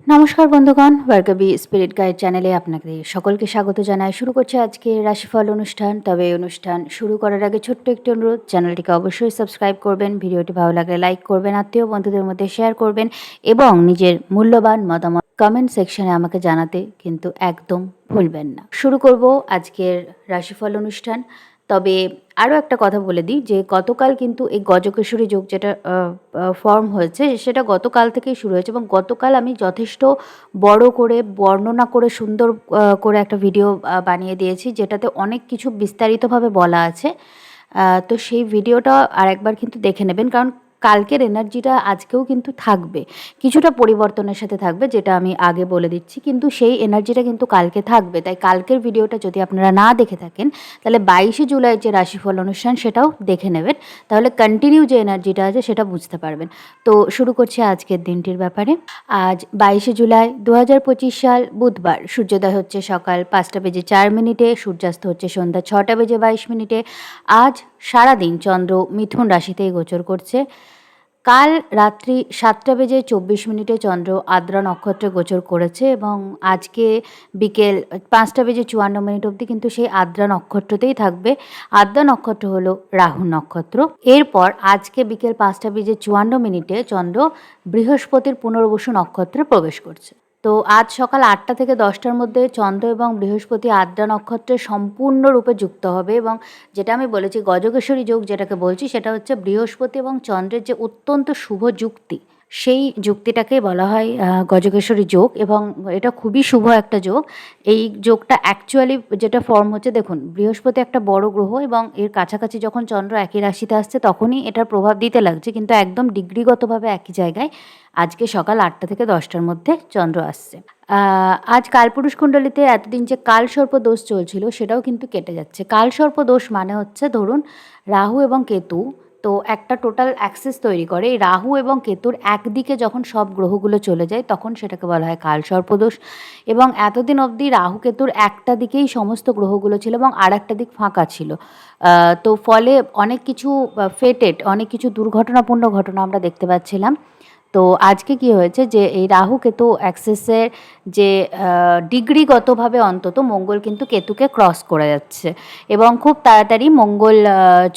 নমস্কার বন্ধুগণ, Bhargavi spirit guide চ্যানেলে আপনাদের সকলকে স্বাগত জানাই। শুরু করছে আজকে রাশিফল অনুষ্ঠান। তবে এই অনুষ্ঠান শুরু করার আগে ছোট্ট একটি অনুরোধ, চ্যানেলটিকে অবশ্যই সাবস্ক্রাইব করবেন, ভিডিওটি ভালো লাগলে লাইক করবেন, আত্মীয় বন্ধুদের মধ্যে শেয়ার করবেন এবং নিজের মূল্যবান মতামত কমেন্ট সেকশনে আমাকে জানাতে কিন্তু একদম ভুলবেন না। শুরু করব আজকের রাশিফল অনুষ্ঠান। তবে আরও একটা কথা বলে দিই যে গতকাল কিন্তু এই গজকেশরী যোগ যেটা ফর্ম হয়েছে সেটা গতকাল থেকেই শুরু হয়েছে এবং গতকাল আমি যথেষ্ট বড় করে বর্ণনা করে সুন্দর করে একটা ভিডিও বানিয়ে দিয়েছি, যেটাতে অনেক কিছু বিস্তারিতভাবে বলা আছে। তো সেই ভিডিওটা আরেকবার কিন্তু দেখে নেবেন, কারণ কালকের এনার্জিটা আজকেও কিন্তু থাকবে, কিছুটা পরিবর্তনের সাথে থাকবে, যেটা আমি আগে বলে দিচ্ছি, কিন্তু সেই এনার্জিটা কিন্তু কালকে থাকবে। তাই কালকের ভিডিওটা যদি আপনারা না দেখে থাকেন তাহলে 22শে জুলাই যে রাশিফল অনুষ্ঠান সেটাও দেখে নেবেন, তাহলে কন্টিনিউ যে এনার্জিটা আছে সেটা বুঝতে পারবেন। তো শুরু করছি আজকের দিনটির ব্যাপারে। আজ 22শে জুলাই 2025 সাল বুধবার। সূর্যোদয় হচ্ছে সকাল 5টা বেজে 4 মিনিটে, সূর্যাস্ত হচ্ছে সন্ধ্যা 6টা বেজে 22 মিনিটে। আজ সারাদিন চন্দ্র মিথুন রাশিতেই গোচর করছে। কাল রাত্রি 7টা বেজে 24 মিনিটে চন্দ্র আদ্রা নক্ষত্রে গোচর করেছে এবং আজকে বিকেল 5টা বেজে 54 মিনিট অবধি কিন্তু সেই আদ্রা নক্ষত্রতেই থাকবে। আদ্রা নক্ষত্র হলো রাহু নক্ষত্র। এরপর আজকে বিকেল 5টা বেজে 54 মিনিটে চন্দ্র বৃহস্পতির পুনর্বসু নক্ষত্রে প্রবেশ করছে। তো আজ সকাল 8টা থেকে 10টার মধ্যে চন্দ্র এবং বৃহস্পতি আদ্রা নক্ষত্রে সম্পূর্ণরূপে যুক্ত হবে এবং যেটা আমি বলেছি গজকেশরী যোগ যেটাকে বলছি, সেটা হচ্ছে বৃহস্পতি এবং চন্দ্রের যে অত্যন্ত শুভ যুক্তি, সেই যুক্তিটাকেই বলা হয় গজকেশরী যোগ এবং এটা খুবই শুভ একটা যোগ। এই যোগটা অ্যাকচুয়ালি যেটা ফর্ম হচ্ছে, দেখুন বৃহস্পতি একটা বড় গ্রহ এবং এর কাছাকাছি যখন চন্দ্র একই রাশিতে আসছে তখনই এটার প্রভাব দিতে লাগছে, কিন্তু একদম ডিগ্রিগতভাবে একই জায়গায় আজকে সকাল 8টা থেকে 10টার মধ্যে চন্দ্র আসছে। আজ কালপুরুষ কুণ্ডলিতে এতদিন যে কালসর্প দোষ চলছিল সেটাও কিন্তু কেটে যাচ্ছে। কালসর্প দোষ মানে হচ্ছে, ধরুন রাহু এবং কেতু তো একটা টোটাল অ্যাক্সিস তৈরি করে। এই রাহু এবং কেতুর একদিকে যখন সব গ্রহগুলো চলে যায় তখন সেটাকে বলা হয় কালসর্পদোষ। এবং এতদিন অবধি রাহু কেতুর একটা দিকেই সমস্ত গ্রহগুলো ছিল এবং আর একটা দিক ফাঁকা ছিল। তো ফলে অনেক কিছু অনেক কিছু দুর্ঘটনাপূর্ণ ঘটনা আমরা দেখতে পাচ্ছিলাম। তো আজকে কি হয়েছে যে এই রাহু কেতু অ্যাক্সিসের যে ডিগ্রিগতভাবে অন্তত মঙ্গল কিন্তু কেতুকে ক্রস করে যাচ্ছে এবং খুব তাড়াতাড়ি মঙ্গল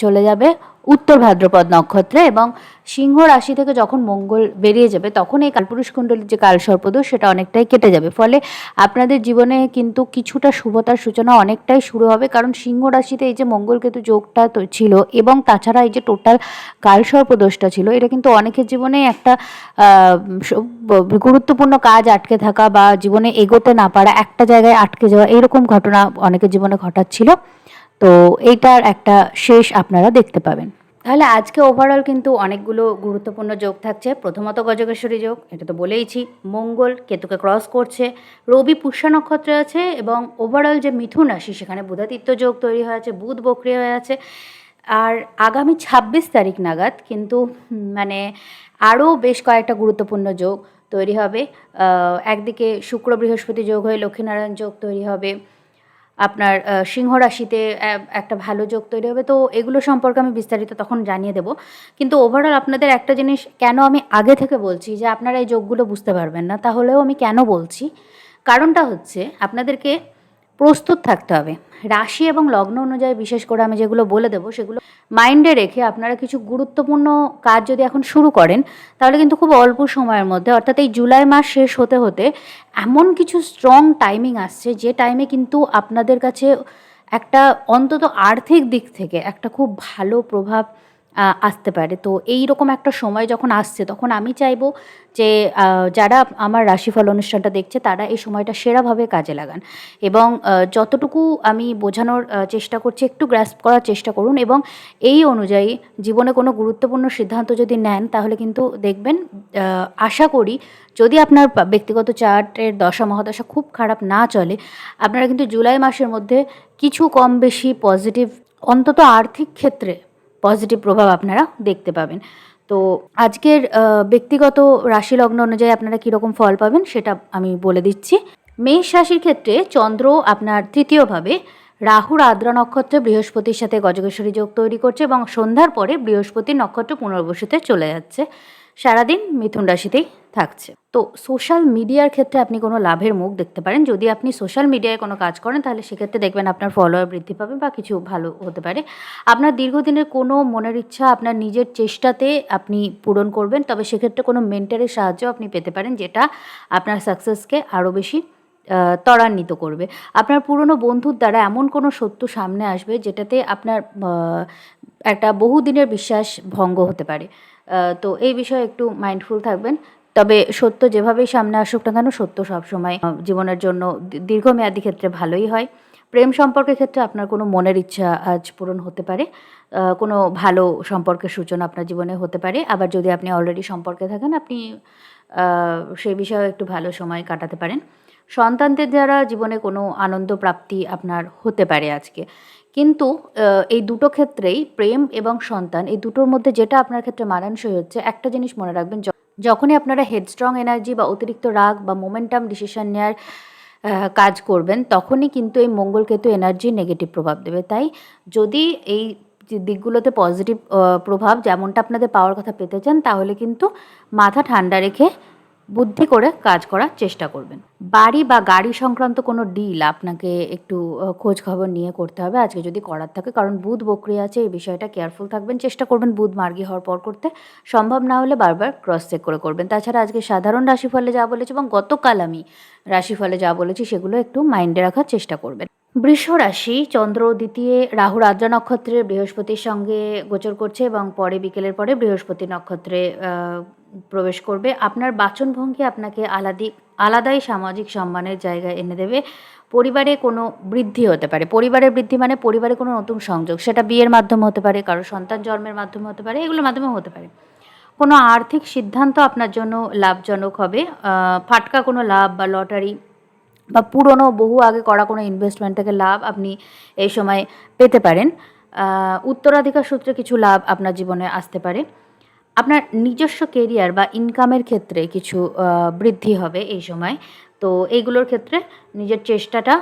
চলে যাবে উত্তর ভাদ্রপদ নক্ষত্রে এবং সিংহ রাশি থেকে যখন মঙ্গল বেরিয়ে যাবে তখন এই কালপুরুষ কুণ্ডলীর যে কালসর্পদোষ সেটা অনেকটাই কেটে যাবে। ফলে আপনাদের জীবনে কিন্তু কিছুটা শুভতার সূচনা অনেকটাই শুরু হবে, কারণ সিংহ রাশিতে এই যে মঙ্গল কেতু যোগটা তো ছিল এবং তাছাড়া এই যে টোটাল কালসর্পদোষটা ছিল, এটা কিন্তু অনেকের জীবনে একটা গুরুত্বপূর্ণ কাজ আটকে থাকা বা জীবনে এগোতে না পারা, একটা জায়গায় আটকে যাওয়া, এইরকম ঘটনা অনেকের জীবনে ঘটাচ্ছিল। তো এইটার একটা শেষ আপনারা দেখতে পাবেন। তাহলে আজকে ওভারঅল কিন্তু অনেকগুলো গুরুত্বপূর্ণ যোগ থাকছে। প্রথমত গজকেশ্বরী যোগ, এটা তো বলেইছি, মঙ্গল কেতুকে ক্রস করছে, রবি পুষ্যা নক্ষত্রে আছে এবং ওভারঅল যে মিথুন রাশি সেখানে বুধাদিত্য যোগ তৈরি হয়ে আছে, বুধ বক্রী হয়ে আছে। আর আগামী 26 তারিখ নাগাদ কিন্তু মানে আরও বেশ কয়েকটা গুরুত্বপূর্ণ যোগ তৈরি হবে। একদিকে শুক্র বৃহস্পতি যোগ হয়ে লক্ষ্মীনারায়ণ যোগ তৈরি হবে, আপনার সিংহ রাশিতে একটা ভালো যোগ তৈরি হবে। তো এগুলো সম্পর্কে আমি বিস্তারিত তখন জানিয়ে দেবো, কিন্তু ওভারঅল আপনাদের একটা জিনিস কেন আমি আগে থেকে বলছি যে আপনারা এই যোগগুলো বুঝতে পারবেন না, তাহলেও আমি কেন বলছি, কারণটা হচ্ছে আপনাদেরকে প্রস্তুত থাকতে হবে। রাশি এবং লগ্ন অনুযায়ী বিশেষ করে আমি যেগুলো বলে দেবো সেগুলো মাইন্ডে রেখে আপনারা কিছু গুরুত্বপূর্ণ কাজ যদি এখন শুরু করেন তাহলে কিন্তু খুব অল্প সময়ের মধ্যে, অর্থাৎ এই জুলাই মাস শেষ হতে হতে এমন কিছু স্ট্রং টাইমিং আসছে যে টাইমে কিন্তু আপনাদের কাছে একটা অন্তত আর্থিক দিক থেকে একটা খুব ভালো প্রভাব আসতে পারে। তো এই রকম একটা সময় যখন আসছে তখন আমি চাইবো যে যারা আমার রাশিফল অনুষ্ঠানটা দেখছে তারা এই সময়টা সেরাভাবে কাজে লাগান এবং যতটুকু আমি বোঝানোর চেষ্টা করছি একটু গ্র্যাস্প করার চেষ্টা করুন এবং এই অনুযায়ী জীবনে কোনো গুরুত্বপূর্ণ সিদ্ধান্ত যদি নেন তাহলে কিন্তু দেখবেন, আশা করি যদি আপনার ব্যক্তিগত চার্টের দশা মহাদশা খুব খারাপ না চলে, আপনারা কিন্তু জুলাই মাসের মধ্যে কিছু কম বেশি পজিটিভ, অন্তত আর্থিক ক্ষেত্রে পজিটিভ প্রভাব আপনারা দেখতে পাবেন। তো আজকের ব্যক্তিগত রাশি লগ্ন অনুযায়ী আপনারা কীরকম ফল পাবেন সেটা আমি বলে দিচ্ছি। মেষ রাশির ক্ষেত্রে চন্দ্র আপনার তৃতীয়ভাবে রাহুর আদ্রা নক্ষত্রে বৃহস্পতির সাথে গজকেশ্বরী যোগ তৈরি করছে এবং সন্ধ্যার পরে বৃহস্পতির নক্ষত্র পুনর্বসুতে চলে যাচ্ছে। সারাদিন মিথুন রাশিতেই থাকছে। তো সোশ্যাল মিডিয়ার ক্ষেত্রে আপনি কোনো লাভের মুখ দেখতে পারেন। যদি আপনি সোশ্যাল মিডিয়ায় কোনো কাজ করেন তাহলে সেক্ষেত্রে দেখবেন আপনার ফলোয়ার বৃদ্ধি পাবে বা কিছু ভালো হতে পারে। আপনার দীর্ঘদিনের কোনো মনের ইচ্ছা আপনার নিজের চেষ্টাতে আপনি পূরণ করবেন। তবে সেক্ষেত্রে কোনো মেন্টরের সাহায্য আপনি পেতে পারেন, যেটা আপনার সাকসেসকে আরও বেশি ত্বরান্বিত করবে। আপনার পুরনো বন্ধুর দ্বারা এমন কোনো সত্য সামনে আসবে যেটাতে আপনার একটা বহুদিনের বিশ্বাস ভঙ্গ হতে পারে। তো এই বিষয়ে একটু মাইন্ডফুল থাকবেন। তবে সত্য যেভাবেই সামনে আসুক না কেন, সত্য সবসময় জীবনের জন্য দীর্ঘমেয়াদী ক্ষেত্রে ভালোই হয়। প্রেম সম্পর্কের ক্ষেত্রে আপনার কোনো মনের ইচ্ছা আজ পূরণ হতে পারে। কোনো ভালো সম্পর্কের সূচনা আপনার জীবনে হতে পারে। আবার যদি আপনি অলরেডি সম্পর্কে থাকেন, আপনি সেই বিষয়েও একটু ভালো সময় কাটাতে পারেন। সন্তানদের দ্বারা জীবনে কোনো আনন্দ প্রাপ্তি আপনার হতে পারে আজকে। কিন্তু এই দুটো ক্ষেত্রেই, প্রেম এবং সন্তান, এই দুটোর মধ্যে যেটা আপনার ক্ষেত্রে মানানসই হচ্ছে, একটা জিনিস মনে রাখবেন, যখনই আপনারা হেডস্ট্রং এনার্জি বা অতিরিক্ত রাগ বা মোমেন্টাম ডিসিশন নেওয়ার কাজ করবেন, তখনই কিন্তু এই মঙ্গলকেতু এনার্জি নেগেটিভ প্রভাব দেবে। তাই যদি এই যে দিকগুলোতে পজিটিভ প্রভাব যেমনটা আপনাদের পাওয়ার কথা পেতে চান, তাহলে কিন্তু মাথা ঠান্ডা রেখে বুদ্ধি করে কাজ করার চেষ্টা করবেন। বাড়ি বা গাড়ি সংক্রান্ত কোনো ডিল আপনাকে একটু খোঁজ খবর নিয়ে করতে হবে আজকে যদি করার থাকে, কারণ বুধ বক্রি আছে, এই বিষয়টা কেয়ারফুল থাকবেন। চেষ্টা করবেন বুধ মার্গী হওয়ার পর করতে, সম্ভব না হলে বারবার ক্রস চেক করে করবেন। তাছাড়া আজকে সাধারণ রাশিফলে যা বলেছি এবং গতকাল আমি রাশিফলে যা বলেছি সেগুলো একটু মাইন্ডে রাখার চেষ্টা করবেন। বৃষ রাশি, চন্দ্র দ্বিতীয়, রাহুর আদ্রা নক্ষত্রে বৃহস্পতির সঙ্গে গোচর করছে এবং পরে বিকেলের পরে বৃহস্পতি নক্ষত্রে প্রবেশ করবে। আপনার বাচনভঙ্গি আপনাকে আলাদাই সামাজিক সম্মানের জায়গায় এনে দেবে। পরিবারে কোনো বৃদ্ধি হতে পারে। পরিবারের বৃদ্ধি মানে পরিবারে কোনো নতুন সংযোগ, সেটা বিয়ের মাধ্যমে হতে পারে, কারো সন্তান জন্মের মাধ্যমে হতে পারে, এগুলোর মাধ্যমেও হতে পারে। কোনো আর্থিক সিদ্ধান্ত আপনার জন্য লাভজনক হবে। ফাটকা কোনো লাভ বা লটারি বা পুরনো বহু আগে করা কোনো ইনভেস্টমেন্ট থেকে লাভ আপনি এই সময় পেতে পারেন। উত্তরাধিকার সূত্রে কিছু লাভ আপনার জীবনে আসতে পারে। আপনার নিজস্ব কেরিয়ার বা ইনকামের ক্ষেত্রে কিছু বৃদ্ধি হবে এই সময়। তো এইগুলোর ক্ষেত্রে নিজের চেষ্টাটা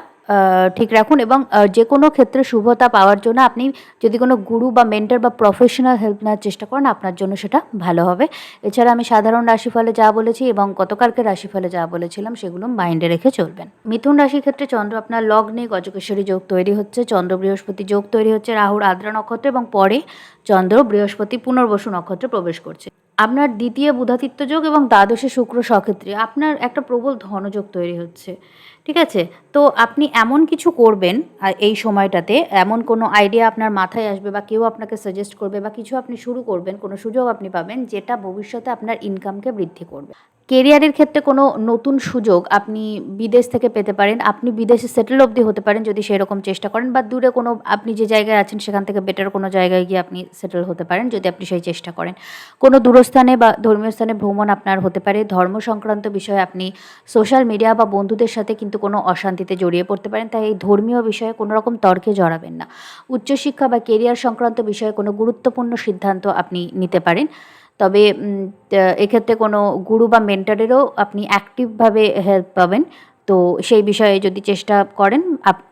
ঠিক রাখুন এবং যে কোনো ক্ষেত্রে শুভতা পাওয়ার জন্য আপনি যদি কোনো গুরু বা মেন্টর বা প্রফেশনাল হেল্প নেওয়ার চেষ্টা করেন, আপনার জন্য সেটা ভালো হবে। এছাড়া আমি সাধারণ রাশিফলে যা বলেছি এবং গতকালকে রাশিফলে যা বলেছিলাম সেগুলো মাইন্ডে রেখে চলবেন। মিথুন রাশির ক্ষেত্রে চন্দ্র আপনার লগ্নে গজকেশ্বরী যোগ তৈরি হচ্ছে, চন্দ্র বৃহস্পতি যোগ তৈরি হচ্ছে রাহুর আদ্রা নক্ষত্রে এবং পরে চন্দ্র বৃহস্পতি পুনর্বসু নক্ষত্রে প্রবেশ করছে। আপনার দ্বিতীয় বুধাদিত্য যোগ এবং দ্বাদশে শুক্র সক্ষেত্রে আপনার একটা প্রবল ধনযোগ তৈরি হচ্ছে। ঠিক আছে? তো আপনি এমন কিছু করবেন এই সময়টাতে, এমন কোনো আইডিয়া আপনার মাথায় আসবে বা কেউ আপনাকে সাজেস্ট করবে বা কিছু আপনি শুরু করবেন, কোনো সুযোগ আপনি পাবেন যেটা ভবিষ্যতে আপনার ইনকামকে বৃদ্ধি করবে। কেরিয়ারের ক্ষেত্রে কোনো নতুন সুযোগ আপনি বিদেশ থেকে পেতে পারেন। আপনি বিদেশে সেটেল অবধি হতে পারেন যদি সেরকম চেষ্টা করেন, বা দূরে কোনো, আপনি যে জায়গায় আছেন সেখান থেকে বেটার কোনো জায়গায় গিয়ে আপনি সেটেল হতে পারেন যদি আপনি সেই চেষ্টা করেন। কোনো দূরস্থানে বা ধর্মীয় স্থানে ভ্রমণ আপনার হতে পারে। ধর্ম সংক্রান্ত বিষয়ে আপনি সোশ্যাল মিডিয়া বা বন্ধুদের সাথে কিন্তু কোনো অশান্তিতে জড়িয়ে পড়তে পারেন, তাই এই ধর্মীয় বিষয়ে কোনো রকম তর্কে জড়াবেন না। উচ্চশিক্ষা বা কেরিয়ার সংক্রান্ত বিষয়ে কোনো গুরুত্বপূর্ণ সিদ্ধান্ত আপনি নিতে পারেন। তবে এক্ষেত্রে কোনো গুরু বা মেন্টরেরও আপনি অ্যাক্টিভভাবে হেল্প পাবেন। তো সেই বিষয়ে যদি চেষ্টা করেন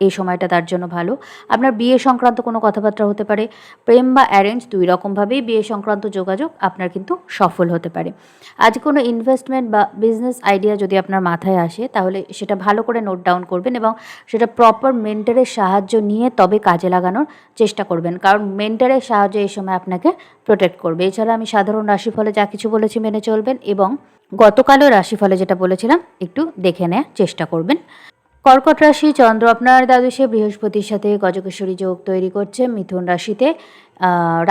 এই সময়টা তার জন্য ভালো। আপনার বিয়ে সংক্রান্ত কোনো কথাবার্তা হতে পারে। প্রেম বা অ্যারেঞ্জ দুই রকমভাবেই বিয়ে সংক্রান্ত যোগাযোগ আপনার কিন্তু সফল হতে পারে। আজ কোনো ইনভেস্টমেন্ট বা বিজনেস আইডিয়া যদি আপনার মাথায় আসে তাহলে সেটা ভালো করে নোট ডাউন করবেন এবং সেটা প্রপার মেন্টরের সাহায্য নিয়ে তবে কাজে লাগানোর চেষ্টা করবেন, কারণ মেন্টরের সাহায্যে এই সময় আপনাকে প্রোটেক্ট করবে। এছাড়া আমি সাধারণ রাশিফলে যা কিছু বলেছি মেনে চলবেন এবং গতকালও রাশিফলে যেটা বলেছিলাম একটু দেখে নেওয়ার চেষ্টা করবেন। কর্কট রাশি, চন্দ্র আপনার দ্বাদশে বৃহস্পতির সাথে গজকেশ্বরী যোগ তৈরি করছে। মিথুন রাশিতে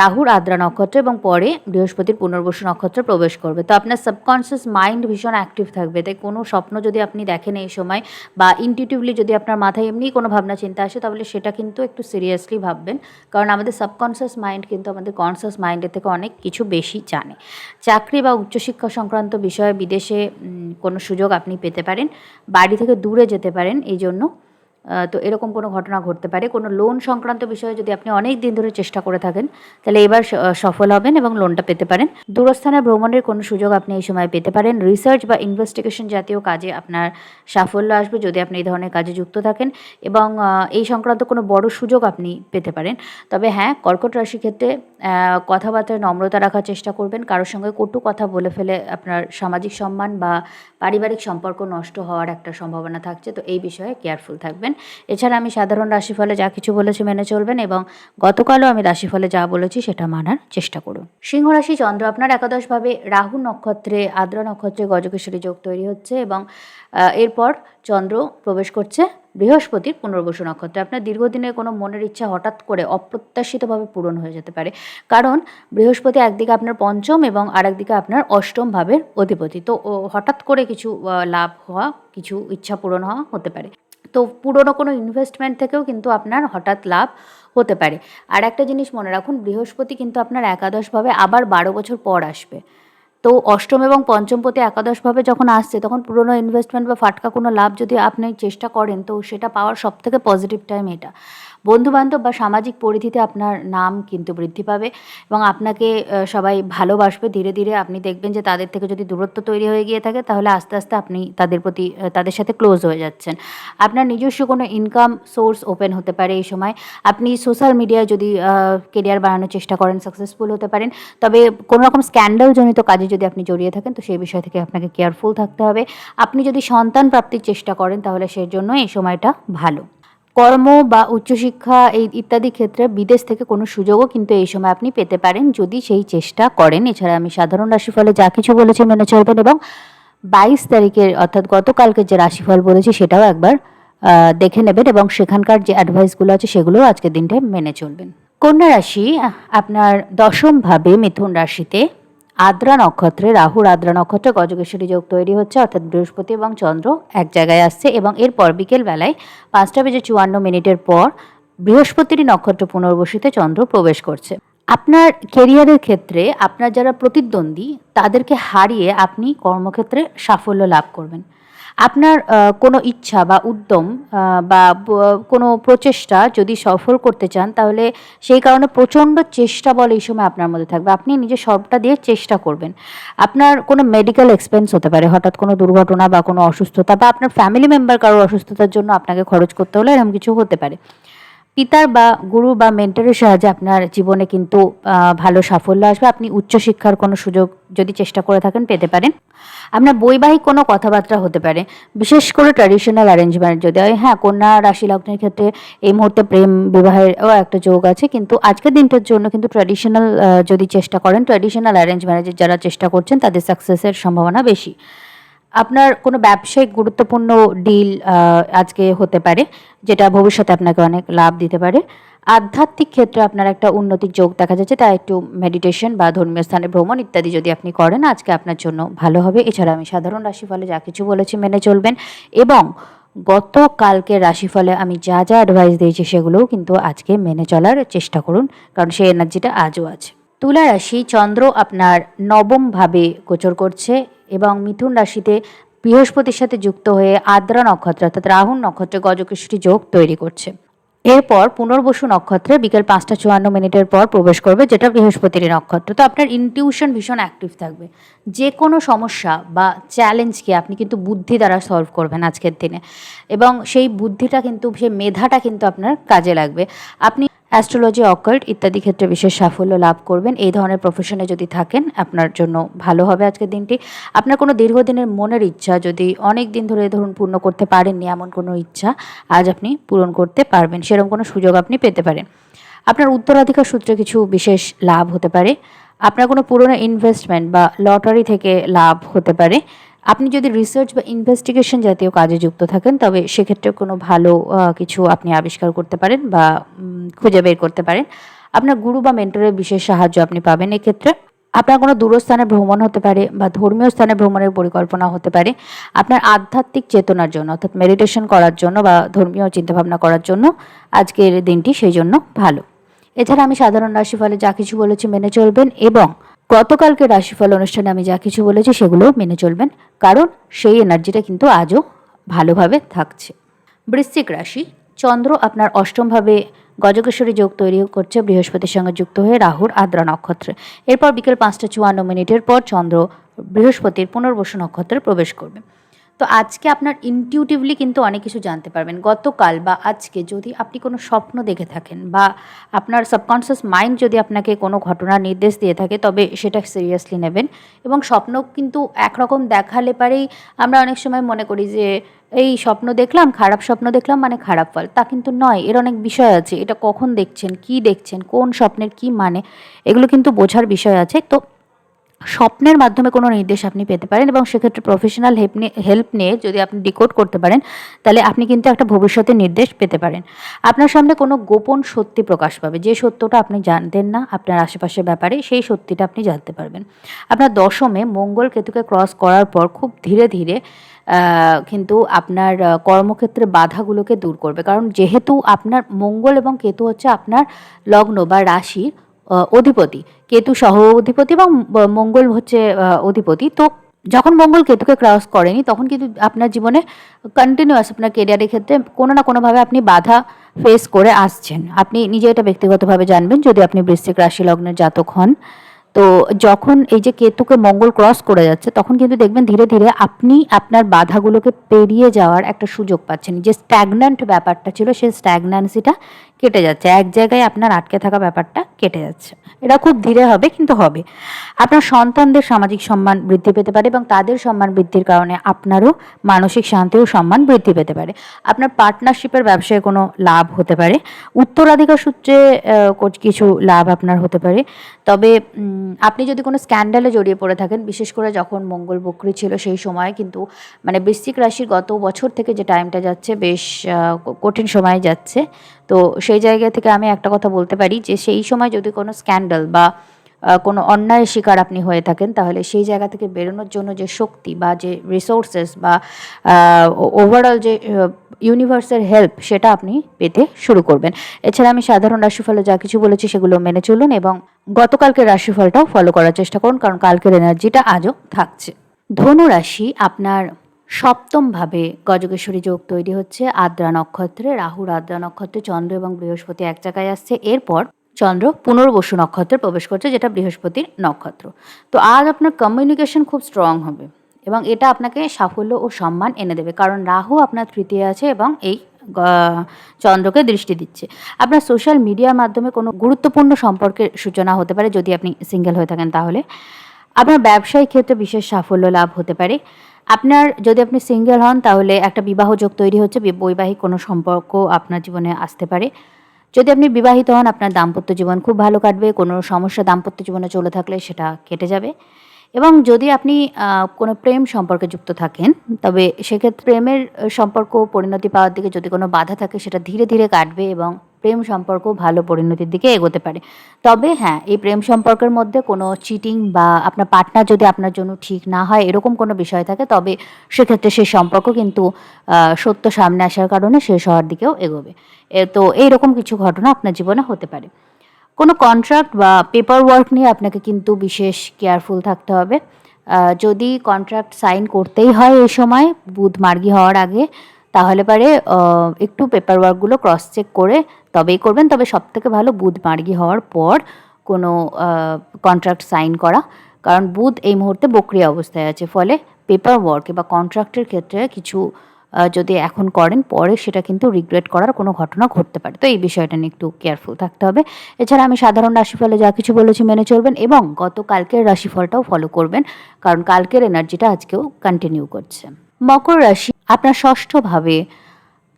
রাহুর আদ্রা নক্ষত্র এবং পরে বৃহস্পতির পুনর্বসু নক্ষত্রে প্রবেশ করবে। তো আপনার সাবকনসিয়াস মাইন্ড ভীষণ অ্যাক্টিভ থাকবে, তাই কোনো স্বপ্ন যদি আপনি দেখেন এই সময় বা ইনটিউটিভলি যদি আপনার মাথায় এমনি কোনো ভাবনা চিন্তা আসে, তাহলে সেটা কিন্তু একটু সিরিয়াসলি ভাববেন, কারণ আমাদের সাবকনসিয়াস মাইন্ড কিন্তু আমাদের কনসিয়াস মাইন্ডের থেকে অনেক কিছু বেশি জানে। চাকরি বা উচ্চশিক্ষা সংক্রান্ত বিষয়ে বিদেশে কোনো সুযোগ আপনি পেতে পারেন। বাড়ি থেকে দূরে যেতে পারেন এই জন্য। তো এরকম কোনো ঘটনা ঘটতে পারে। কোনো লোন সংক্রান্ত বিষয়ে যদি আপনি অনেক দিন ধরে চেষ্টা করে থাকেন, তাহলে এবার সফল হবেন এবং লোনটা পেতে পারেন। দূরস্থানে ভ্রমণের কোনো সুযোগ আপনি এই সময় পেতে পারেন। রিসার্চ বা ইনভেস্টিগেশন জাতীয় কাজে আপনার সাফল্য আসবে যদি আপনি এই ধরনের কাজে যুক্ত থাকেন, এবং এই সংক্রান্ত কোনো বড় সুযোগ আপনি পেতে পারেন। তবে হ্যাঁ, কর্কট রাশির ক্ষেত্রে কথাবার্তায় নম্রতা রাখার চেষ্টা করবেন। কারোর সঙ্গে কটু কথা বলে ফেলে আপনার সামাজিক সম্মান বা পারিবারিক সম্পর্ক নষ্ট হওয়ার একটা সম্ভাবনা থাকছে, তো এই বিষয়ে কেয়ারফুল থাকবেন। এছাড়া আমি সাধারণ রাশিফলে যা কিছু বলেছি মেনে চলবেন, এবং গতকালও আমি রাশিফলে যা বলেছি সেটা মানার চেষ্টা করুন। সিংহ রাশি, চন্দ্র আপনার একাদশভাবে রাহু নক্ষত্রে, আদ্রা নক্ষত্রে গজকেশরী যোগ তৈরি হচ্ছে, এবং এরপর চন্দ্র প্রবেশ করছে বৃহস্পতির পুনর্বসু নক্ষত্রে। আপনার দীর্ঘদিনের কোনো মনের ইচ্ছা হঠাৎ করে অপ্রত্যাশিতভাবে পূরণ হয়ে যেতে পারে, কারণ বৃহস্পতি একদিকে আপনার পঞ্চম এবং আরেকদিকে আপনার অষ্টম ভাবের অধিপতি। তো হঠাৎ করে কিছু লাভ হওয়া, কিছু ইচ্ছা পূরণ হওয়া হতে পারে। তো পুরনো কোনো ইনভেস্টমেন্ট থেকেও কিন্তু আপনার হঠাৎ লাভ হতে পারে। আর একটা জিনিস মনে রাখুন, বৃহস্পতি কিন্তু আপনার একাদশভাবে আবার 12 বছর পর আসবে। তো অষ্টম এবং পঞ্চমপতি একাদশভাবে যখন আসছে, তখন পুরনো ইনভেস্টমেন্ট বা ফাটকা কোনো লাভ যদি আপনি চেষ্টা করেন, তো সেটা পাওয়ার সবথেকে পজিটিভ টাইম এটা। বন্ধুবান্ধব বা সামাজিক পরিধিতে আপনার নাম কিন্তু বৃদ্ধি পাবে, এবং আপনাকে সবাই ভালোবাসবে। ধীরে ধীরে আপনি দেখবেন যে তাদের থেকে যদি দূরত্ব তৈরি হয়ে গিয়ে থাকে, তাহলে আস্তে আস্তে আপনি তাদের প্রতি তাদের সাথে ক্লোজ হয়ে যাচ্ছেন। আপনার নিজস্ব কোনো ইনকাম সোর্স ওপেন হতে পারে এই সময়। আপনি সোশ্যাল মিডিয়ায় যদি কেরিয়ার বানানোর চেষ্টা করেন, সাকসেসফুল হতে পারেন। তবে কোনো রকম স্ক্যান্ডালজনিত কাজে যদি আপনি জড়িয়ে থাকেন, তো সেই বিষয় থেকে আপনাকে কেয়ারফুল থাকতে হবে। আপনি যদি সন্তান প্রাপ্তির চেষ্টা করেন, তাহলে সেই জন্য এই সময়টা ভালো। কর্ম বা উচ্চশিক্ষা ইত্যাদি ক্ষেত্রে বিদেশ থেকে কোনো সুযোগও কিন্তু এই সময় আপনি পেতে পারেন, যদি সেই চেষ্টা করেন। এছাড়া আমি সাধারণ রাশিফলে যা কিছু বলেছি মেনে চলবেন, এবং 22 তারিখের অর্থাৎ গতকালকের যে রাশিফল বলেছি সেটাও একবার দেখে নেবেন, এবং সেখানকার যে অ্যাডভাইসগুলো আছে সেগুলোও আজকের দিনটায় মেনে চলবেন। কন্যা রাশি, আপনার দশমভাবে মিথুন রাশিতে আদ্রা নক্ষত্রে, রাহুর আদ্রা নক্ষত্রে গজকেশরী যোগ তৈরি হচ্ছে, অর্থাৎ বৃহস্পতি এবং চন্দ্র এক জায়গায় আসছে, এবং এরপর বিকেলবেলায় 5টা বেজে 54 মিনিটের পর বৃহস্পতির নক্ষত্র পুনর্বসুতে চন্দ্র প্রবেশ করছে। আপনার কেরিয়ারের ক্ষেত্রে আপনার যারা প্রতিদ্বন্দ্বী, তাদেরকে হারিয়ে আপনি কর্মক্ষেত্রে সাফল্য লাভ করবেন। আপনার কোনো ইচ্ছা বা উদ্যম বা কোনো প্রচেষ্টা যদি সফল করতে চান, তাহলে সেই কারণে প্রচণ্ড চেষ্টা বল এই সময় আপনার মধ্যে থাকবে। আপনি নিজের সবটা দিয়ে চেষ্টা করবেন। আপনার কোনো মেডিকেল এক্সপেন্স হতে পারে, হঠাৎ কোনো দুর্ঘটনা বা কোনো অসুস্থতা, বা আপনার ফ্যামিলি মেম্বার কারোর অসুস্থতার জন্য আপনাকে খরচ করতে হলে এরকম কিছু হতে পারে। পিতার বা গুরু বা মেন্টরের সাহায্যে আপনার জীবনে কিন্তু ভালো সাফল্য আসবে। আপনি উচ্চশিক্ষার কোনো সুযোগ যদি চেষ্টা করে থাকেন, পেতে পারেন। আপনার বৈবাহিক কোনো কথাবার্তা হতে পারে, বিশেষ করে ট্র্যাডিশনাল অ্যারেঞ্জমেন্ট যদি হয়। হ্যাঁ, কন্যা রাশি লগ্নের ক্ষেত্রে এই মুহূর্তে প্রেম বিবাহেরও একটা যোগ আছে, কিন্তু আজকের দিনটার জন্য কিন্তু ট্র্যাডিশনাল যদি চেষ্টা করেন, ট্র্যাডিশনাল অ্যারেঞ্জ ম্যারেজের যারা চেষ্টা করছেন, তাদের সাকসেসের সম্ভাবনা বেশি। আপনার কোনো ব্যবসায়িক গুরুত্বপূর্ণ ডিল আজকে হতে পারে, যেটা ভবিষ্যতে আপনাকে অনেক লাভ দিতে পারে। আধ্যাত্মিক ক্ষেত্রে আপনার একটা উন্নতির যোগ দেখা যাচ্ছে, তাই একটু মেডিটেশন বা ধর্মীয় স্থানে ভ্রমণ ইত্যাদি যদি আপনি করেন, আজকে আপনার জন্য ভালো হবে। এছাড়া আমি সাধারণ রাশিফলে যা কিছু বলেছি মেনে চলবেন, এবং গতকালকের রাশিফলে আমি যা যা অ্যাডভাইস দিয়েছি সেগুলোও কিন্তু আজকে মেনে চলার চেষ্টা করুন, কারণ সেই এনার্জিটা আজও আছে। তুলা রাশি, চন্দ্র আপনার নবমভাবে গোচর করছে, এবং মিথুন রাশিতে বৃহস্পতির সাথে যুক্ত হয়ে আদ্রা নক্ষত্র অর্থাৎ রাহুর নক্ষত্রে গজকেশরী যোগ তৈরি করছে। এরপর পুনর্বসু নক্ষত্রে বিকেল 5টা 54 মিনিটের পর প্রবেশ করবে, যেটা বৃহস্পতির নক্ষত্র। তো আপনার ইনটিউশন ভীষণ অ্যাক্টিভ থাকবে। যে কোনো সমস্যা বা চ্যালেঞ্জকে আপনি কিন্তু বুদ্ধি দ্বারা সলভ করবেন আজকের দিনে, এবং সেই বুদ্ধিটা কিন্তু, সেই মেধাটা কিন্তু আপনার কাজে লাগবে। আপনি অ্যাস্ট্রোলজি, অকাল্ট ইত্যাদি ক্ষেত্রে বিশেষ সাফল্য লাভ করবেন। এই ধরনের প্রফেশনে যদি থাকেন, আপনার জন্য ভালো হবে আজকের দিনটি। আপনার কোনো দীর্ঘদিনের মনের ইচ্ছা যদি অনেক দিন ধরে ধরুন পূর্ণ করতে পারেননি, এমন কোনো ইচ্ছা আজ আপনি পূরণ করতে পারবেন, সেরকম কোনো সুযোগ আপনি পেতে পারেন। আপনার উত্তরাধিকার সূত্রে কিছু বিশেষ লাভ হতে পারে। আপনার কোনো পুরনো ইনভেস্টমেন্ট বা লটারি থেকে লাভ হতে পারে। আপনি যদি রিসার্চ বা ইনভেস্টিগেশন জাতীয় কাজে যুক্ত থাকেন, তবে সেক্ষেত্রে কোনো ভালো কিছু আপনি আবিষ্কার করতে পারেন বা খুঁজে বের করতে পারেন। আপনার গুরু বা মেন্টরের বিশেষ সাহায্য আপনি পাবেন এক্ষেত্রে। আপনার কোনো দূরস্থানে ভ্রমণ হতে পারে বা ধর্মীয় স্থানে ভ্রমণের পরিকল্পনা হতে পারে। আপনার আধ্যাত্মিক চেতনার জন্য, অর্থাৎ মেডিটেশন করার জন্য বা ধর্মীয় চিন্তাভাবনা করার জন্য আজকের দিনটি সেই জন্য ভালো। এছাড়া আমি সাধারণ রাশিফলে যা কিছু বলেছি মেনে চলবেন, এবং গতকালকে রাশিফল অনুষ্ঠানে আমি যা কিছু বলেছি সেগুলোও মেনে চলবেন, কারণ সেই এনার্জিটা কিন্তু আজও ভালোভাবে থাকছে। বৃশ্চিক রাশি, চন্দ্র আপনার অষ্টমভাবে গজকেশরী যোগ তৈরি করছে বৃহস্পতির সঙ্গে যুক্ত হয়ে রাহুর আদ্রা নক্ষত্রে। এরপর বিকেল 5টা 54 মিনিটের পর চন্দ্র বৃহস্পতির পুনর্বসু নক্ষত্রে প্রবেশ করবে। তো আজকে আপনার ইনটিউটিভলি কিন্তু অনেক কিছু জানতে পারবেন। গতকাল বা আজকে যদি আপনি কোনো স্বপ্ন দেখে থাকেন বা আপনার সাবকনসিয়াস মাইন্ড যদি আপনাকে কোনো ঘটনার নির্দেশ দিয়ে থাকে, তবে সেটা সিরিয়াসলি নেবেন। এবং স্বপ্ন কিন্তু একরকম দেখালে পারেই আমরা অনেক সময় মনে করি যে এই স্বপ্ন দেখলাম, খারাপ স্বপ্ন দেখলাম মানে খারাপ ফল, তা কিন্তু নয়। এর অনেক বিষয় আছে। এটা কখন দেখছেন, কোন স্বপ্নের কী মানে, এগুলো কিন্তু বোঝার বিষয় আছে। তো স্বপ্নের মাধ্যমে কোনো নির্দেশ আপনি পেতে পারেন এবং সেক্ষেত্রে প্রফেশনাল হেল্প নিয়ে যদি আপনি ডিকোড করতে পারেন, তাহলে আপনি কিন্তু একটা ভবিষ্যতের নির্দেশ পেতে পারেন। আপনার সামনে কোনো গোপন সত্যি প্রকাশ পাবে, যে সত্যটা আপনি জানতেন না আপনার আশেপাশের ব্যাপারে, সেই সত্যিটা আপনি জানতে পারবেন। আপনার দশমে মঙ্গল কেতুকে ক্রস করার পর খুব ধীরে ধীরে কিন্তু আপনার কর্মক্ষেত্রে বাধাগুলোকে দূর করবে। কারণ যেহেতু আপনার মঙ্গল এবং কেতু হচ্ছে আপনার লগ্ন বা রাশির অধিপতি, কেতু সহ অধিপতি এবং মঙ্গল হচ্ছে অধিপতি। তো যখন মঙ্গল কেতুকে ক্রস করেনি, তখন কিন্তু আপনার জীবনে কন্টিনিউয়াস আপনার কেরিয়ারের ক্ষেত্রে কোনো না কোনোভাবে আপনি বাধা ফেস করে আসছেন। আপনি নিজে এটা ব্যক্তিগতভাবে জানবেন যদি আপনি বৃশ্চিক রাশি লগ্নের জাতক হন। তো যখন এই যে কেতুকে মঙ্গল ক্রস করে যাচ্ছে, তখন কিন্তু দেখবেন ধীরে ধীরে আপনি আপনার বাধাগুলোকে পেরিয়ে যাওয়ার একটা সুযোগ পাচ্ছেন। যে স্ট্যাগন্যান্ট ব্যাপারটা ছিল, সেই স্ট্যাগন্যান্সিটা কেটে যাচ্ছে। এক জায়গায় আপনার আটকে থাকা ব্যাপারটা কেটে যাচ্ছে। এটা খুব ধীরে হবে, কিন্তু হবে। আপনার সন্তানদের সামাজিক সম্মান বৃদ্ধি পেতে পারে এবং তাদের সম্মান বৃদ্ধির কারণে আপনারও মানসিক শান্তি ও সম্মান বৃদ্ধি পেতে পারে। আপনার পার্টনারশিপের ব্যবসায় কোনো লাভ হতে পারে। উত্তরাধিকার সূত্রে কিছু লাভ আপনার হতে পারে। তবে আপনি যদি কোনো স্ক্যান্ডালে জড়িয়ে পড়ে থাকেন, বিশেষ করে যখন মঙ্গল বক্রী ছিল সেই সময় কিন্তু মানে বৃশ্চিক রাশির গত বছর থেকে যে টাইমটা যাচ্ছে, বেশ কঠিন সময় যাচ্ছে। তো সেই জায়গা থেকে আমি একটা কথা বলতে পারি যে সেই সময় যদি কোনো স্ক্যান্ডাল বা কোনো অন্যায়ের শিকার আপনি হয়ে থাকেন, তাহলে সেই জায়গা থেকে বেরোনোর জন্য যে শক্তি বা যে রিসোর্সেস বা ওভারঅল যে ইউনিভার্সের হেল্প, সেটা আপনি পেতে শুরু করবেন। এছাড়া আমি সাধারণ রাশিফলে যা কিছু বলেছি সেগুলো মেনে চলুন এবং গতকালকের রাশিফলটাও ফলো করার চেষ্টা করুন, কারণ কালকের এনার্জিটা আজও থাকছে। ধনু রাশি, আপনার সপ্তমভাবে গজকেশ্বরী যোগ তৈরি হচ্ছে আদ্রা নক্ষত্রে। রাহুর আদ্রা নক্ষত্রে চন্দ্র এবং বৃহস্পতি এক জায়গায় আসছে। এরপর চন্দ্র পুনর্বসু নক্ষত্রে প্রবেশ করছে, যেটা বৃহস্পতির নক্ষত্র। তো আজ আপনার কমিউনিকেশন খুব স্ট্রং হবে এবং এটা আপনাকে সাফল্য ও সম্মান এনে দেবে, কারণ রাহু আপনার তৃতীয় আছে এবং এই চন্দ্রকে দৃষ্টি দিচ্ছে। আপনার সোশ্যাল মিডিয়ার মাধ্যমে কোনো গুরুত্বপূর্ণ সম্পর্কের সূচনা হতে পারে যদি আপনি সিঙ্গেল হয়ে থাকেন। তাহলে আপনার ব্যবসায়িক ক্ষেত্রে বিশেষ সাফল্য লাভ হতে পারে। আপনার যদি আপনি সিঙ্গেল হন, তাহলে একটা বিবাহ যোগ তৈরি হচ্ছে, বৈবাহিক কোনো সম্পর্ক আপনার জীবনে আসতে পারে। যদি আপনি বিবাহিত হন, আপনার দাম্পত্য জীবন খুব ভালো কাটবে। কোনো সমস্যা দাম্পত্য জীবনে চলে থাকলে সেটা কেটে যাবে। এবং যদি আপনি কোনো প্রেম সম্পর্কে যুক্ত থাকেন, তবে সেক্ষেত্রে প্রেমের সম্পর্ক পরিণতি পাওয়ার দিকে যদি কোনো বাধা থাকে, সেটা ধীরে ধীরে কাটবে এবং প্রেম সম্পর্ক ভালো পরিণতির দিকে এগোতে পারে। তবে হ্যাঁ, এই প্রেম সম্পর্কের মধ্যে কোনো চিটিং বা আপনার পার্টনার যদি আপনার জন্য ঠিক না হয়, এরকম কোনো বিষয় থাকে, তবে সেক্ষেত্রে সেই সম্পর্ক কিন্তু সত্য সামনে আসার কারণে শেষ হওয়ার দিকেও এগোবে। তো এইরকম কিছু ঘটনা আপনার জীবনে হতে পারে। কোনো কন্ট্রাক্ট বা পেপার ওয়ার্ক নিয়ে আপনাকে কিন্তু বিশেষ কেয়ারফুল থাকতে হবে। যদি কন্ট্রাক্ট সাইন করতেই হয় এই সময় বুধ মার্গী হওয়ার আগে, তাহলে পারে একটু পেপার ওয়ার্কগুলো ক্রস চেক করে তবেই করবেন। তবে সবথেকে ভালো বুধ মার্গী হওয়ার পর কোনো কন্ট্রাক্ট সাইন করা, কারণ বুধ এই মুহূর্তে বক্রী অবস্থায় আছে। ফলে পেপার ওয়ার্ক বা কন্ট্রাক্টের ক্ষেত্রে কিছু যদি এখন করেন, পরে সেটা কিন্তু রিগ্রেট করার কোনো ঘটনা ঘটতে পারে। তো এই বিষয়টা নিয়ে একটু কেয়ারফুল থাকতে হবে। এছাড়া আমি সাধারণ রাশিফলে যা কিছু বলেছি মেনে চলবেন এবং গতকালকের রাশিফলটাও ফলো করবেন, কারণ কালকের এনার্জিটা আজকেও কন্টিনিউ করছে। মকর রাশি, আপনার ষষ্ঠভাবে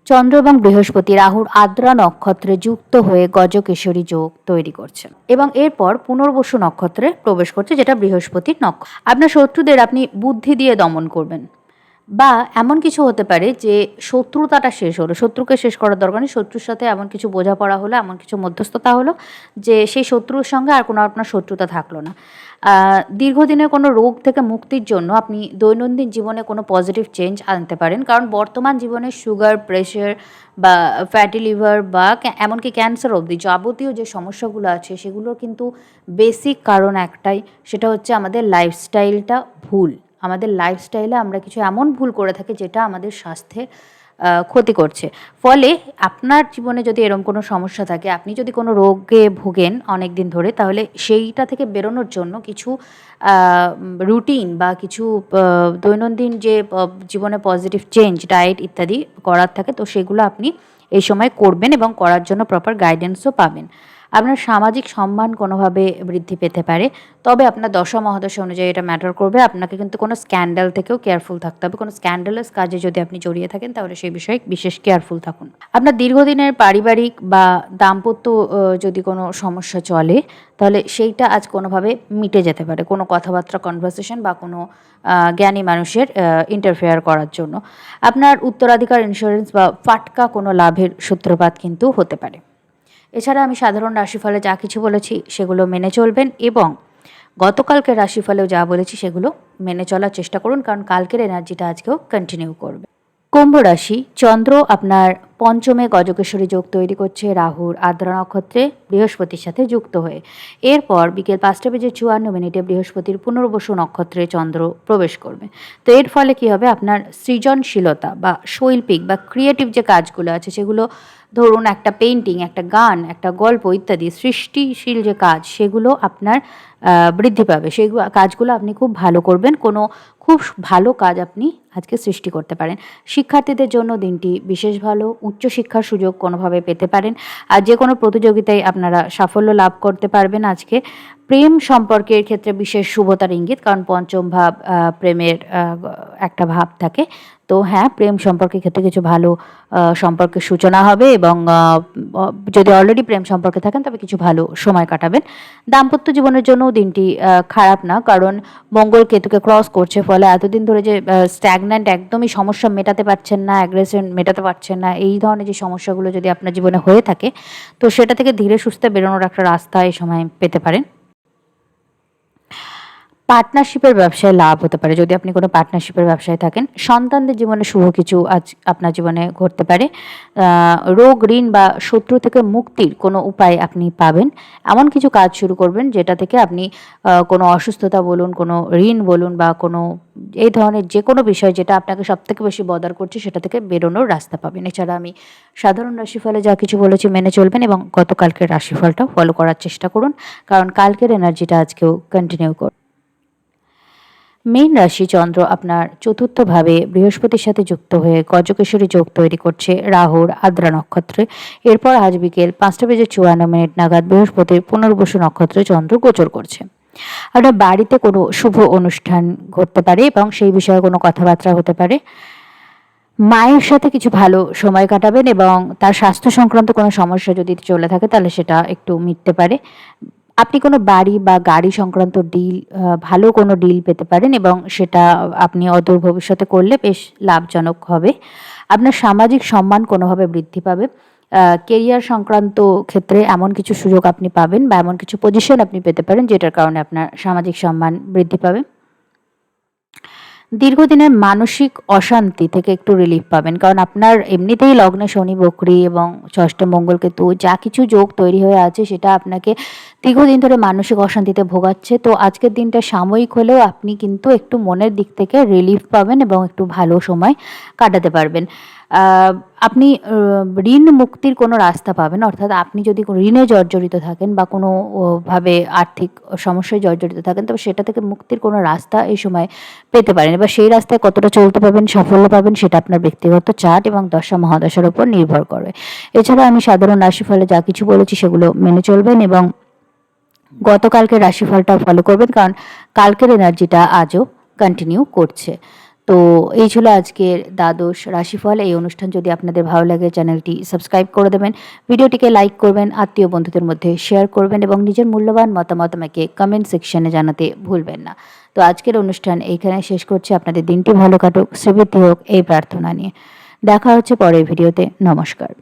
চন্দ্র এবং বৃহস্পতি রাহুর আদ্রা নক্ষত্রে যুক্ত হয়ে গজকেশরী যোগ তৈরি করছে এবং এরপর পুনর্বসু নক্ষত্রে প্রবেশ করছে, যেটা বৃহস্পতির নক্ষত্র। আপনার শত্রুদের আপনি বুদ্ধি দিয়ে দমন করবেন, বা এমন কিছু হতে পারে যে শত্রুতাটা শেষ হলো, শত্রুকে শেষ করার দরকার নেই, শত্রুর সাথে এমন কিছু বোঝাপড়া হলো, এমন কিছু মধ্যস্থতা হলো যে সেই শত্রুর সঙ্গে আর কোনো আপনার শত্রুতা থাকলো না। দীর্ঘদিনের কোনো রোগ থেকে মুক্তির জন্য আপনি দৈনন্দিন জীবনে কোনো পজিটিভ চেঞ্জ আনতে পারেন, কারণ বর্তমান জীবনে সুগার, প্রেশার বা ফ্যাটি লিভার বা এমনকি ক্যান্সার অবধি যাবতীয় যে সমস্যাগুলো আছে, সেগুলোর কিন্তু বেসিক কারণ একটাই, সেটা হচ্ছে আমাদের লাইফস্টাইলটা ভুল। আমাদের লাইফস্টাইলে আমরা কিছু এমন ভুল করে থাকি যেটা আমাদের স্বাস্থ্যে ক্ষতি করছে। ফলে আপনার জীবনে যদি এরকম কোনো সমস্যা থাকে, আপনি যদি কোনো রোগে ভোগেন অনেক দিন ধরে, তাহলে সেইটা থেকে বেরোনোর জন্য কিছু রুটিন বা কিছু দৈনন্দিন যে জীবনে পজিটিভ চেঞ্জ, ডায়েট ইত্যাদি করার থাকে, তো সেগুলো আপনি এই সময় করবেন এবং করার জন্য প্রপার গাইডেন্সও পাবেন। আপনার সামাজিক সম্মান কোনোভাবে বৃদ্ধি পেতে পারে, তবে আপনার দশা মহাদশা অনুযায়ী এটা ম্যাটার করবে। আপনাকে কিন্তু কোনো স্ক্যান্ডাল থেকেও কেয়ারফুল থাকতে হবে। কোনো স্ক্যান্ডালাস কাজে যদি আপনি জড়িয়ে থাকেন, তাহলে সেই বিষয়ে বিশেষ কেয়ারফুল থাকুন। আপনার দীর্ঘদিনের পারিবারিক বা দাম্পত্য যদি কোনো সমস্যা চলে, তাহলে সেইটা আজ কোনোভাবে মিটে যেতে পারে, কোনো কথাবার্তা, কনভারসেশন বা কোনো জ্ঞানী মানুষের ইন্টারফেয়ার করার জন্য। আপনার উত্তরাধিকার, ইন্স্যুরেন্স বা ফাটকা কোনো লাভের সূত্রপাত কিন্তু হতে পারে। এছাড়া আমি সাধারণ রাশিফলে যা কিছু বলেছি সেগুলো মেনে চলবেন, এবং গতকালকের রাশিফলেও যা বলেছি সেগুলো মেনে চলার চেষ্টা করুন, কারণ কালকের এনার্জিটা আজকেও কন্টিনিউ করবে। কুম্ভ রাশি, চন্দ্র আপনার পঞ্চমে গজকেশ্বরী যোগ তৈরি করছে রাহুর আদ্রা নক্ষত্রে বৃহস্পতির সাথে যুক্ত হয়ে। এরপর বিকেল 5:54 বৃহস্পতির পুনর্বসু নক্ষত্রে চন্দ্র প্রবেশ করবে। তো এর ফলে কী হবে, আপনার সৃজনশীলতা বা শৈল্পিক বা ক্রিয়েটিভ যে কাজগুলো আছে, সেগুলো ধরুন একটা পেইন্টিং, একটা গান, একটা গল্প ইত্যাদি সৃষ্টিশীল যে কাজ, সেগুলো আপনার বৃদ্ধি পাবে। সেই কাজগুলো আপনি খুব ভালো করবেন। কোনো খুব ভালো কাজ আপনি আজকে সৃষ্টি করতে পারেন। শিক্ষার্থীদের জন্য দিনটি বিশেষ ভালো। উচ্চশিক্ষার সুযোগ কোনোভাবে পেতে পারেন, আর যে কোনো প্রতিযোগিতায় আপনারা সাফল্য লাভ করতে পারবেন আজকে। প্রেম সম্পর্কের ক্ষেত্রে বিশেষ শুভতার ইঙ্গিত, কারণ পঞ্চম ভাব প্রেমের একটা ভাব থাকে। তো হ্যাঁ, প্রেম সম্পর্কের ক্ষেত্রে কিছু ভালো সম্পর্কের সূচনা হবে, এবং যদি অলরেডি প্রেম সম্পর্কে থাকেন তবে কিছু ভালো সময় কাটাবেন। দাম্পত্য জীবনের জন্যও দিনটি খারাপ না, কারণ মঙ্গল কেতুকে ক্রস করছে, ফলে এতদিন ধরে যে স্ট্যাগন্যান্ট, একদমই সমস্যা মেটাতে পারছেন না, অ্যাগ্রেশন মেটাতে পারছেন না, এই ধরনের যে সমস্যাগুলো যদি আপনার জীবনে হয়ে থাকে, তো সেটা থেকে ধীরে সুস্থে বেরোনোর একটা রাস্তা এই সময় পেতে পারেন। পার্টনারশিপের ব্যবসায় লাভ হতে পারে, যদি আপনি কোনো পার্টনারশিপের ব্যবসায় থাকেন। সন্তানদের জীবনে শুভ কিছু আজ আপনার জীবনে ঘটতে পারে। রোগ, ঋণ বা শত্রু থেকে মুক্তির কোনো উপায় আপনি পাবেন। এমন কিছু কাজ শুরু করবেন যেটা থেকে আপনি কোনো অসুস্থতা বলুন, কোনো ঋণ বলুন বা কোনো এই ধরনের যে কোনো বিষয় যেটা আপনাকে সবথেকে বেশি বদার করছে, সেটা থেকে বেরোনোর রাস্তা পাবেন। এছাড়া আমি সাধারণ রাশিফলে যা কিছু বলেছি মেনে চলবেন, এবং গতকালকের রাশিফলটাও ফলো করার চেষ্টা করুন, কারণ কালকের এনার্জিটা আজকেও কন্টিনিউ করুন। মীন রাশি, চন্দ্র আপনার চতুর্থভাবে বৃহস্পতির সাথে যুক্ত হয়ে গজকেশ্বরী যোগ তৈরি করছে রাহুর আদ্রা নক্ষত্রে। এরপর আজ বিকেল 5:54 নাগাদ বৃহস্পতির পুনর্বসু নক্ষত্রে চন্দ্র গোচর করছে। আপনার বাড়িতে কোনো শুভ অনুষ্ঠান ঘটতে পারে, এবং সেই বিষয়ে কোনো কথাবার্তা হতে পারে। মায়ের সাথে কিছু ভালো সময় কাটাবেন, এবং তার স্বাস্থ্য সংক্রান্ত কোনো সমস্যা যদি চলে থাকে, তাহলে সেটা একটু মিটতে পারে। আপনি কোনো বাড়ি বা গাড়ি সংক্রান্ত ডিল, ভালো কোনো ডিল পেতে পারেন, এবং সেটা আপনি অদূর ভবিষ্যতে করলে বেশ লাভজনক হবে। আপনার সামাজিক সম্মান কোনোভাবে বৃদ্ধি পাবে। কেরিয়ার সংক্রান্ত ক্ষেত্রে এমন কিছু সুযোগ আপনি পাবেন, বা এমন কিছু পজিশন আপনি পেতে পারেন যেটার কারণে আপনার সামাজিক সম্মান বৃদ্ধি পাবে। দীর্ঘদিনের মানসিক অশান্তি থেকে একটু রিলিফ পাবেন, কারণ আপনার এমনিতেই লগ্নে শনি বকরি এবং ষষ্ঠে মঙ্গল কেতু যা কিছু যোগ তৈরি হয়ে আছে, সেটা আপনাকে দীর্ঘদিন ধরে মানসিক অশান্তিতে ভোগাচ্ছে। তো আজকের দিনটা সাময়িক হলেও আপনি কিন্তু একটু মনের দিক থেকে রিলিফ পাবেন, এবং একটু ভালো সময় কাটাতে পারবেন। আপনি ঋণ মুক্তির কোনো রাস্তা পাবেন, অর্থাৎ আপনি যদি ঋণে জর্জরিত থাকেন বা কোনো ভাবে আর্থিক সমস্যায় জর্জরিত থাকেন, তবে সেটা থেকে মুক্তির কোনো রাস্তা এই সময় পেতে পারেন। এবার সেই রাস্তায় কতটা চলতে পারবেন, সাফল্য পাবেন, সেটা আপনার ব্যক্তিগত চার্ট এবং দশা মহাদশার উপর নির্ভর করে। এছাড়া আমি সাধারণ রাশিফলে যা কিছু বলেছি সেগুলো মেনে চলবেন, এবং গতকালকের রাশিফলটা ফলো করবেন, কারণ কালকের এনার্জিটা আজও কন্টিনিউ করছে। তো এই ছিল আজকের দ্বাদশ রাশিফল। এই অনুষ্ঠান যদি আপনাদের ভালো লাগে, চ্যানেলটি সাবস্ক্রাইব করে দেবেন, ভিডিওটিকে লাইক করবেন, আত্মীয় বন্ধুদের মধ্যে শেয়ার করবেন, এবং নিজের মূল্যবান মতামত আমাকে কমেন্ট সেকশনে জানাতে ভুলবেন না। তো আজকের অনুষ্ঠান এইখানে শেষ করছি। আপনাদের দিনটি ভালো কাটুক, শ্রীবৃদ্ধি হোক এই প্রার্থনা নিয়ে। দেখা হচ্ছে পরের ভিডিওতে। নমস্কার।